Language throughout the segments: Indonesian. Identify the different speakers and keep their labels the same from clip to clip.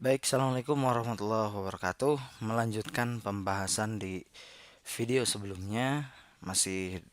Speaker 1: Baik, assalamualaikum warahmatullahi wabarakatuh. Melanjutkan pembahasan di video sebelumnya, masih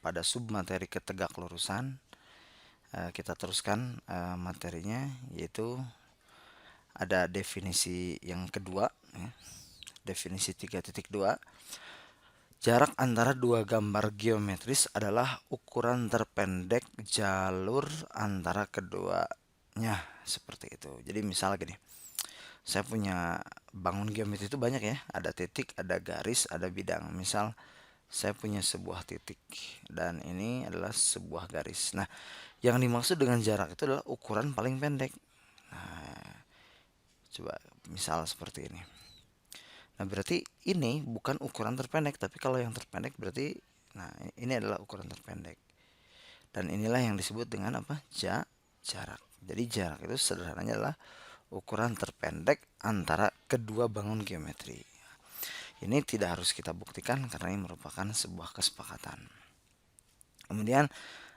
Speaker 1: pada sub materi ketegak lurusan. Kita teruskan materinya, yaitu ada definisi yang kedua, ya. Definisi 3.2. Jarak antara dua gambar geometris adalah ukuran terpendek jalur antara keduanya, seperti itu. Jadi misal gini, saya punya bangun geometri itu banyak ya, ada titik, ada garis, ada bidang. Misal saya punya sebuah titik dan ini adalah sebuah garis. Nah, yang dimaksud dengan jarak itu adalah ukuran paling pendek. Nah, coba misal seperti ini. Nah, berarti ini bukan ukuran terpendek, tapi kalau yang terpendek berarti, nah, ini adalah ukuran terpendek. Dan inilah yang disebut dengan apa? Jarak. Jadi jarak itu sederhananya adalah ukuran terpendek antara kedua bangun geometri. Ini tidak harus kita buktikan karena ini merupakan sebuah kesepakatan. Kemudian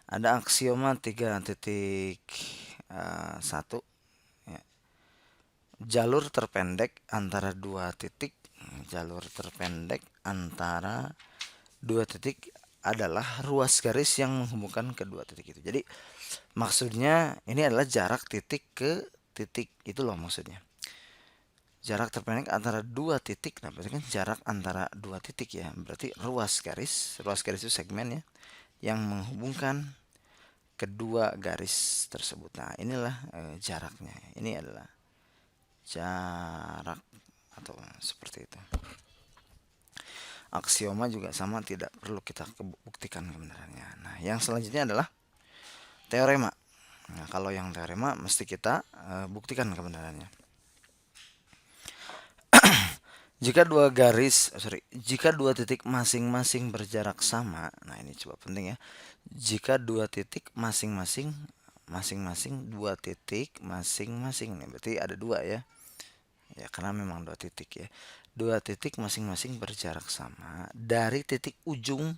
Speaker 1: ada aksioma 3.1, ya. Jalur terpendek antara dua titik, jalur terpendek antara dua titik adalah ruas garis yang menghubungkan kedua titik itu. Jadi maksudnya ini adalah jarak titik ke titik, itu loh maksudnya. Jarak terpendek antara dua titik, nah berarti kan jarak antara dua titik ya, berarti ruas garis itu segmen ya, yang menghubungkan kedua garis tersebut. Nah inilah jaraknya, ini adalah jarak atau seperti itu. Aksioma juga sama, tidak perlu kita buktikan kebenarannya. Nah yang selanjutnya adalah teorema. Nah kalau yang teorema mesti kita buktikan kebenarannya. Jika dua titik masing-masing berjarak sama, nah ini coba penting ya. Jika dua titik masing-masing, dua titik masing-masing, nih berarti ada dua ya. Ya karena memang dua titik ya. Dua titik masing-masing berjarak sama dari titik-titik ujung.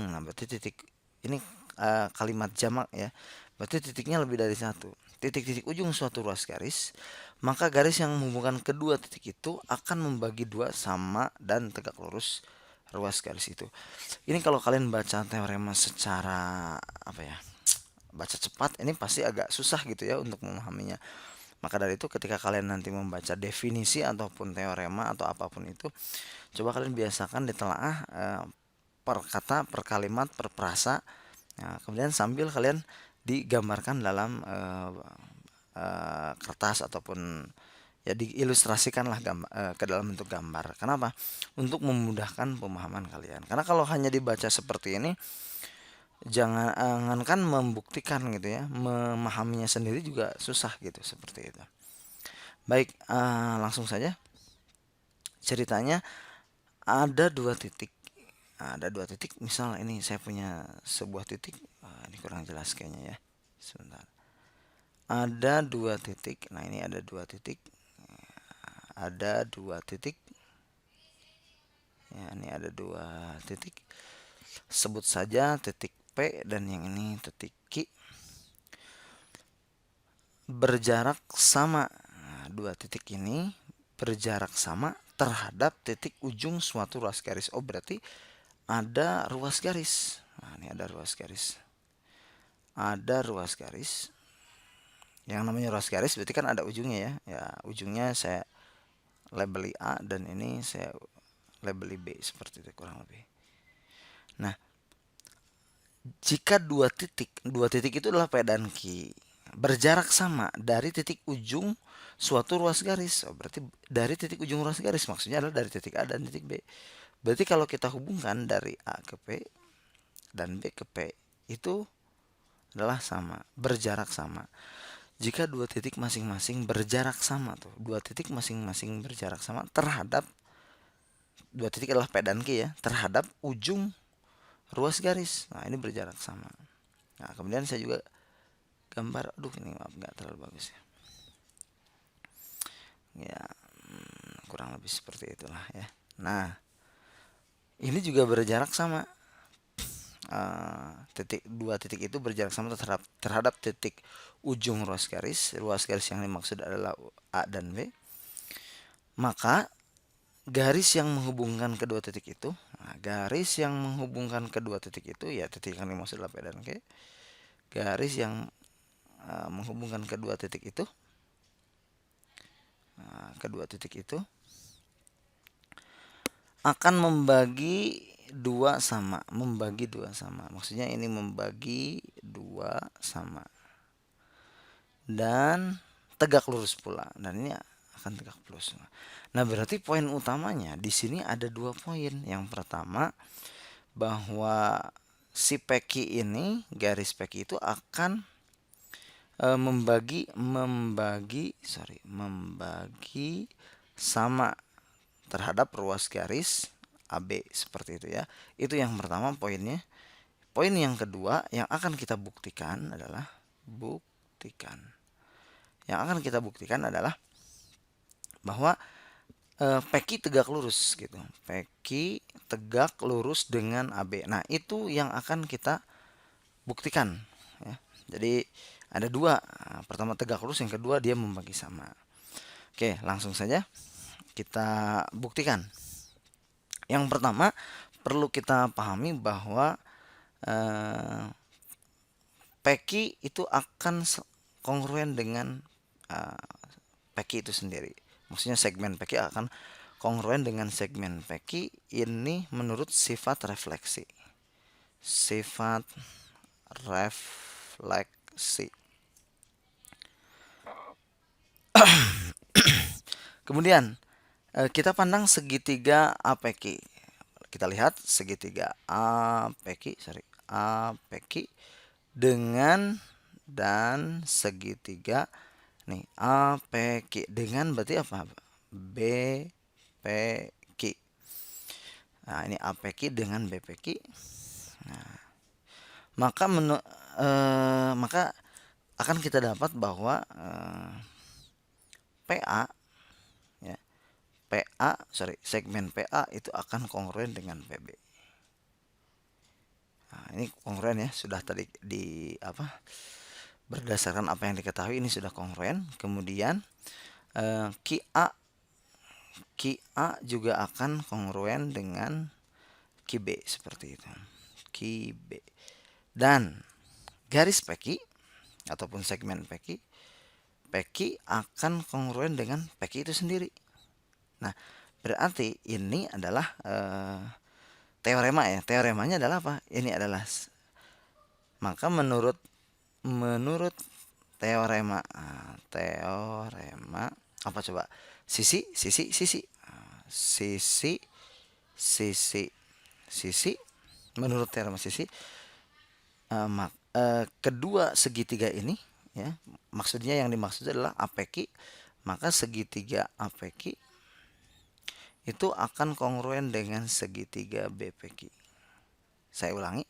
Speaker 1: Nah berarti titik ini kalimat jamak ya. Berarti titiknya lebih dari satu. Titik-titik ujung suatu ruas garis, maka garis yang menghubungkan kedua titik itu akan membagi dua sama dan tegak lurus ruas garis itu. Ini kalau kalian baca teorema secara apa ya, baca cepat, ini pasti agak susah gitu ya untuk memahaminya. Maka dari itu ketika kalian nanti membaca definisi ataupun teorema atau apapun itu, coba kalian biasakan ditelaah per kata, per kalimat, per frasa. Nah, kemudian sambil kalian digambarkan dalam kertas ataupun ya diilustrasikanlah ke dalam bentuk gambar. Kenapa? Untuk memudahkan pemahaman kalian. Karena kalau hanya dibaca seperti ini, jangankan membuktikan gitu ya, memahaminya sendiri juga susah gitu seperti itu. Baik, langsung saja ceritanya. Ada dua titik, misal ini saya punya sebuah titik. Ini kurang jelas kayaknya ya, sebentar. Ada dua titik, nah ini ada dua titik, ya ini ada dua titik. Sebut saja titik P dan yang ini titik Q, berjarak sama. Nah, dua titik ini berjarak sama terhadap titik ujung suatu ruas garis. Oh berarti ada ruas garis. Nah ini ada ruas garis. Ada ruas garis. Yang namanya ruas garis berarti kan ada ujungnya ya. Ya ujungnya saya labeli A dan ini saya labeli B, seperti itu kurang lebih. Nah, jika dua titik itu adalah P dan Q, berjarak sama dari titik ujung suatu ruas garis. Oh, berarti dari titik ujung ruas garis maksudnya adalah dari titik A dan titik B. Berarti kalau kita hubungkan dari A ke P dan B ke P itu adalah sama, berjarak sama. Jika dua titik masing-masing berjarak sama tuh, dua titik masing-masing berjarak sama terhadap dua titik adalah P dan Q ya, terhadap ujung ruas garis. Nah, ini berjarak sama. Nah, kemudian saya juga gambar, aduh ini maaf nggak terlalu bagus ya. Ya, kurang lebih seperti itulah ya. Nah, ini juga berjarak sama. dua titik itu berjarak sama terhadap titik ujung ruas garis. Ruas garis yang dimaksud adalah A dan B. Maka garis yang menghubungkan kedua titik itu, garis yang menghubungkan kedua titik itu ya titik yang dimaksud adalah P dan Q. Garis yang menghubungkan kedua titik itu, akan membagi dua sama, Maksudnya ini membagi dua sama dan tegak lurus pula, dan ini akan tegak lurus. Nah, berarti poin utamanya di sini ada 2 poin. Yang pertama, bahwa si peki ini, garis peki itu akan membagi sama terhadap ruas garis AB, seperti itu ya. Itu yang pertama poinnya. Poin yang kedua yang akan kita buktikan adalah bahwa peki tegak lurus gitu. Peki tegak lurus dengan AB. Nah, itu yang akan kita buktikan ya. Jadi ada 2. Pertama tegak lurus, yang kedua dia membagi sama. Oke, langsung saja kita buktikan. Yang pertama, perlu kita pahami bahwa peki itu akan kongruen dengan peki itu sendiri. Maksudnya segmen peki akan kongruen dengan segmen peki ini menurut sifat refleksi. Kemudian kita pandang segitiga APQ. Kita lihat segitiga APQ dengan dan segitiga nih APQ dengan berarti apa? BPQ. Nah, ini APQ dengan BPQ. Nah, maka akan kita dapat bahwa segmen PA itu akan kongruen dengan PB. Nah, ini kongruen ya, sudah tadi berdasarkan apa yang diketahui ini sudah kongruen. Kemudian QA juga akan kongruen dengan QB, seperti itu. QB. Dan garis PQ ataupun segmen PQ akan kongruen dengan PQ itu sendiri. Nah, berarti ini adalah teorema ya. Teoremanya adalah apa? Ini adalah, maka menurut teorema apa coba? Sisi menurut teorema sisi, kedua segitiga ini ya, maksudnya yang dimaksud adalah APQ, maka segitiga APQ itu akan kongruen dengan segitiga BPQ. Saya ulangi.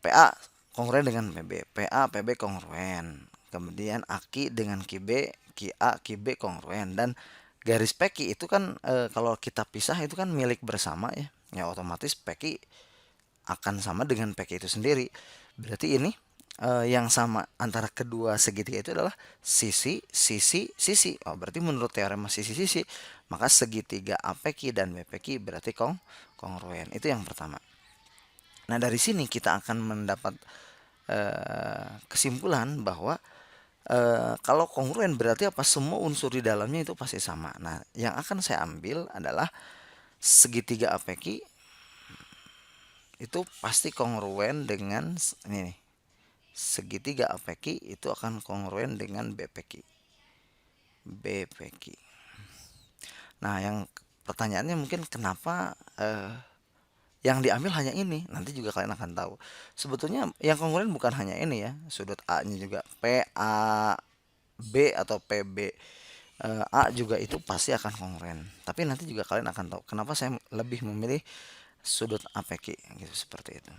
Speaker 1: PA kongruen dengan PB, PA PB kongruen. Kemudian AQ dengan QB, QA QB kongruen, dan garis PQ itu kan kalau kita pisah itu kan milik bersama ya. Ya otomatis PQ akan sama dengan PQ itu sendiri. Berarti ini yang sama antara kedua segitiga itu adalah sisi. Oh, berarti menurut teorema sisi, maka segitiga APQ dan BPQ berarti kongruen. Itu yang pertama. Nah, dari sini kita akan mendapat kesimpulan bahwa kalau kongruen berarti apa? Semua unsur di dalamnya itu pasti sama. Nah, yang akan saya ambil adalah segitiga APQ itu pasti kongruen dengan ini nih. Segitiga APQ itu akan kongruen dengan BPQ. Nah, yang pertanyaannya mungkin kenapa yang diambil hanya ini? Nanti juga kalian akan tahu. Sebetulnya yang kongruen bukan hanya ini ya. Sudut A-nya juga PA B atau PB A juga itu pasti akan kongruen. Tapi nanti juga kalian akan tahu kenapa saya lebih memilih sudut APQ gitu, seperti itu.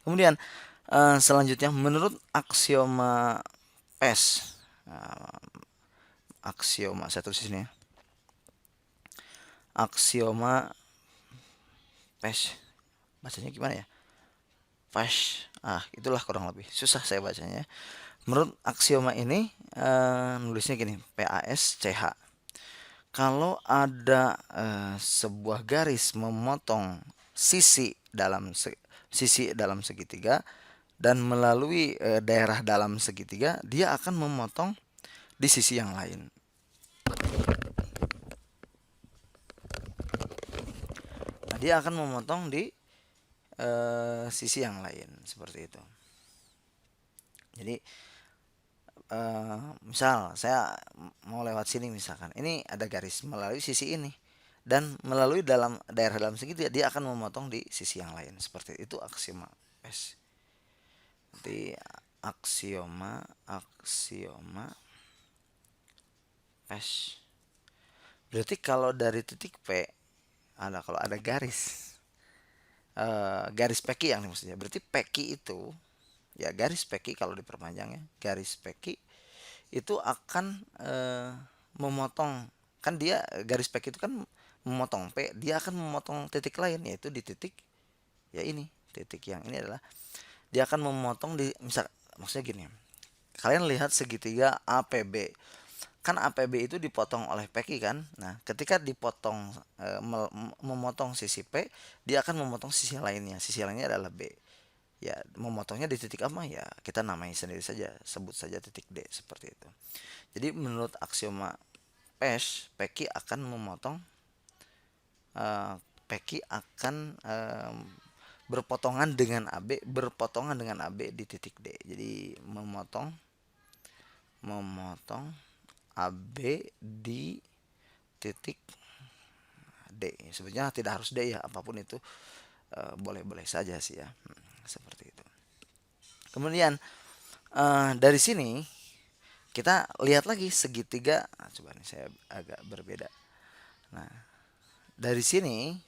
Speaker 1: Kemudian selanjutnya menurut aksioma PES, aksioma saya tulis di sini ya. Aksioma PES bacanya gimana ya? Pash. Itulah kurang lebih. Susah saya bacanya. Menurut aksioma ini nulisnya gini, PASCH. Kalau ada sebuah garis memotong sisi dalam segitiga dan melalui daerah dalam segitiga, dia akan memotong di sisi yang lain. Nah, dia akan memotong di sisi yang lain seperti itu. Jadi misal saya mau lewat sini, misalkan ini ada garis melalui sisi ini dan melalui daerah dalam segitiga, dia akan memotong di sisi yang lain seperti itu. Aksioma PES. Nanti aksioma PES. Berarti kalau dari titik P kalau ada garis peki yang maksudnya, berarti peki itu ya garis peki, kalau diperpanjangnya garis peki itu akan memotong, kan dia garis peki itu kan memotong P, dia akan memotong titik lain, yaitu di titik ya ini, titik yang ini adalah dia akan memotong di, maksudnya gini, kalian lihat segitiga APB, kan APB itu dipotong oleh PQ kan. Nah, ketika dipotong memotong sisi P, dia akan memotong sisi lainnya. Sisi lainnya adalah B. Ya, memotongnya di titik apa ya? Kita namai sendiri saja, sebut saja titik D seperti itu. Jadi menurut aksioma PES, PQ akan memotong PQ akan berpotongan dengan AB di titik D. Jadi memotong AB di titik D. Sebenarnya tidak harus D ya, apapun itu boleh-boleh saja sih ya. Seperti itu. Kemudian dari sini kita lihat lagi segitiga. Coba nih saya agak berbeda. Nah, dari sini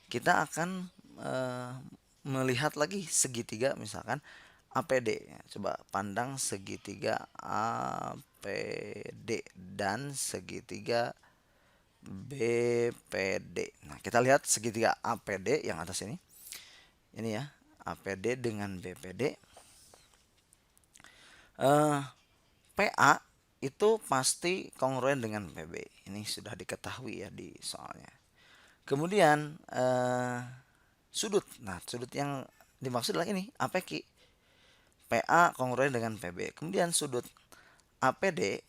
Speaker 1: kita akan melihat lagi segitiga, misalkan APD. Coba pandang segitiga APD dan segitiga BPD. Nah, kita lihat segitiga APD yang atas ini. Ini ya, APD dengan BPD. PA itu pasti kongruen dengan PB. Ini sudah diketahui ya di soalnya. Kemudian sudut. Nah, sudut yang dimaksud adalah ini, APQ. PA kongruen dengan PB. Kemudian sudut APD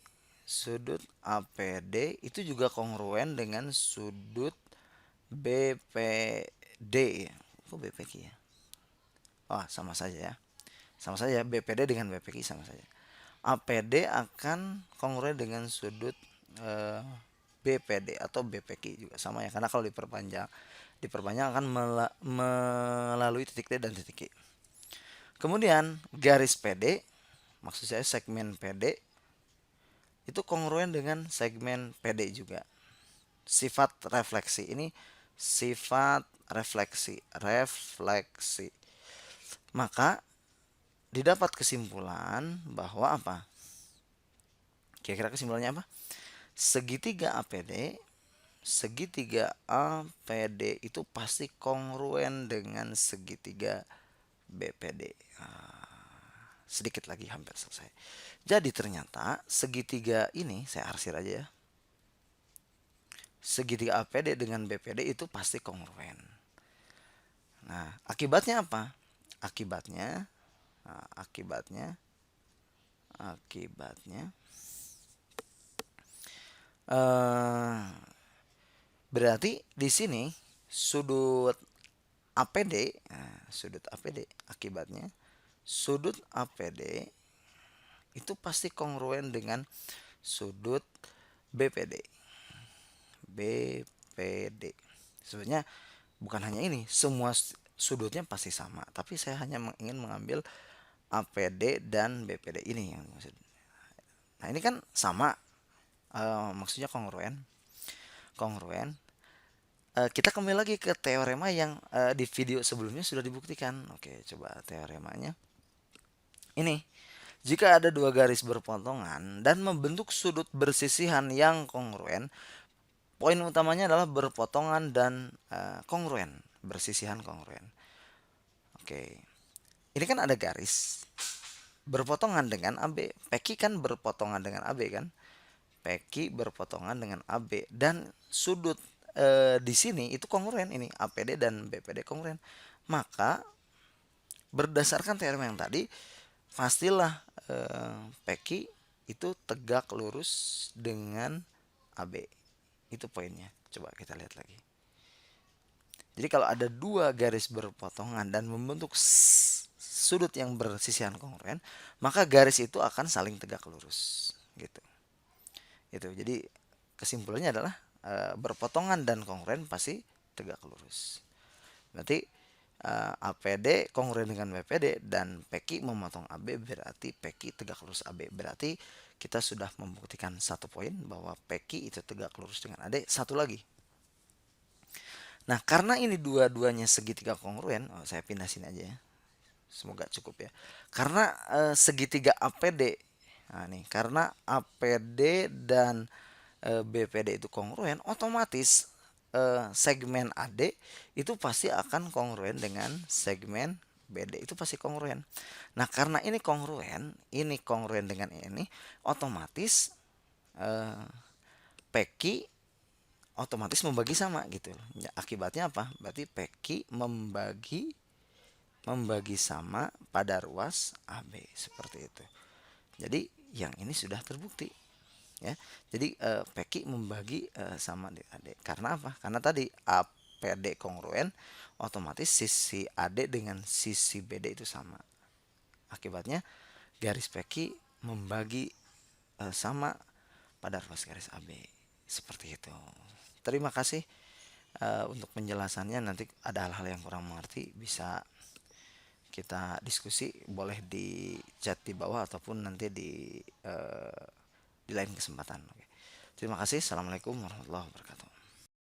Speaker 1: itu juga kongruen dengan sudut BPD ya. Kok BPQ ya? Sama saja ya. Sama saja, BPD dengan BPQ sama saja. APD akan kongruen dengan sudut BPD atau BPQ juga sama ya, karena kalau diperpanjang akan melalui titik D dan titik Q. Kemudian garis PD, maksud saya segmen PD itu kongruen dengan segmen PD juga. Sifat refleksi ini sifat refleksi. Maka didapat kesimpulan bahwa apa? Kira-kira kesimpulannya apa? Segitiga APD itu pasti kongruen dengan segitiga BPD. Sedikit lagi hampir selesai. Jadi ternyata segitiga ini, saya arsir aja ya. Segitiga APD dengan BPD itu pasti kongruen. Nah, akibatnya apa? Akibatnya berarti di sini sudut APD, akibatnya sudut APD itu pasti kongruen dengan sudut BPD. Sebenarnya bukan hanya ini, semua sudutnya pasti sama, tapi saya hanya ingin mengambil APD dan BPD ini yang maksud. Nah, ini kan sama, maksudnya kongruen. Kita kembali lagi ke teorema yang di video sebelumnya sudah dibuktikan. Oke, coba teoremanya. Ini, jika ada dua garis berpotongan dan membentuk sudut bersisihan yang kongruen, poin utamanya adalah berpotongan dan kongruen, bersisihan kongruen. Oke. Ini kan ada garis berpotongan dengan AB. PQ kan berpotongan dengan AB kan? PQ berpotongan dengan AB dan sudut di sini itu kongruen, ini APD dan BPD kongruen. Maka berdasarkan teorem yang tadi, pastilah PQ itu tegak lurus dengan AB. Itu poinnya. Coba kita lihat lagi. Jadi kalau ada dua garis berpotongan dan membentuk sudut yang bersisihan kongruen, maka garis itu akan saling tegak lurus, gitu. Itu. Jadi kesimpulannya adalah berpotongan dan kongruen pasti tegak lurus. Berarti APD kongruen dengan BPD dan PQ memotong AB, berarti PQ tegak lurus AB. Berarti kita sudah membuktikan satu poin bahwa PQ itu tegak lurus dengan AD. Satu lagi. Nah, karena ini dua-duanya segitiga kongruen, saya pindah sini aja ya. Semoga cukup ya. Karena segitiga APD. Nah, nih, karena APD dan BPD itu kongruen, otomatis segmen AD itu pasti akan kongruen dengan segmen BD, itu pasti kongruen. Nah, karena ini kongruen dengan ini, otomatis PQ otomatis membagi sama gitu. Ya, akibatnya apa? Berarti PQ membagi sama pada ruas AB, seperti itu. Jadi yang ini sudah terbukti ya. Jadi PQ membagi sama AD. Karena apa? Karena tadi APD kongruen, otomatis sisi AD dengan sisi BD itu sama. Akibatnya garis PQ membagi sama pada ruas garis AB. Seperti itu. Terima kasih untuk penjelasannya. Nanti ada hal-hal yang kurang mengerti bisa kita diskusi, boleh di chat di bawah ataupun nanti di lain kesempatan. Oke. Terima kasih. Assalamualaikum warahmatullahi wabarakatuh.